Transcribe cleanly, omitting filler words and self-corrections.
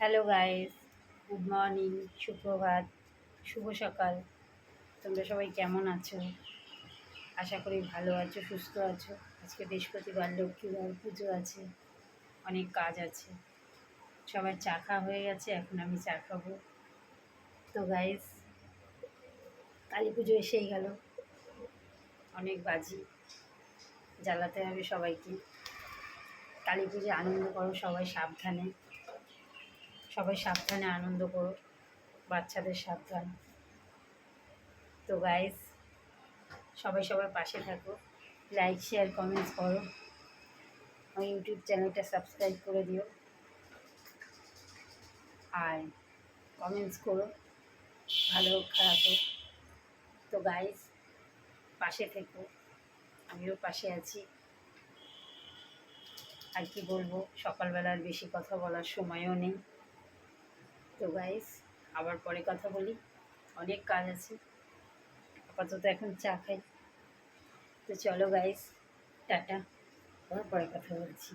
Hello guys, good morning, সুপ্রভাত, শুভ সকাল। তোমরা সবাই কেমন আছো? আশা করি ভালো আছো, সুস্থ আছো। আজকে বৃহস্পতিবার, লক্ষ্মীবার, পুজো আছে, অনেক কাজ আছে। সবার চা খাওয়া হয়ে গেছে, এখন আমি চা খাবো। তো গাইস, কালী পুজো এসেই গেল, অনেক বাজি জ্বালাতে হবে সবাইকে। কালী পুজো আনন্দ করো, সবাই সাবধানে আনন্দ করো, বাচ্চাদের সাবধান। তো গাইস, সবাই সবার পাশে থাকো, লাইক শেয়ার কমেন্টস করো, আমার ইউটিউব চ্যানেলটা সাবস্ক্রাইব করে দিও আর কমেন্টস করো, ভালো হোক খারাপ হোক। তো গাইস, পাশে থেকো, আমিও পাশে আছি। আর কি বলবো, সকালবেলার বেশি কথা বলার সময়ও নেই। তো গাইস, আবার পরে কথা বলি, অনেক কাজ আছে। আপাতত এখন চা খাই। তো চলো গাইস, টাটা, আবার পরে কথা বলছি।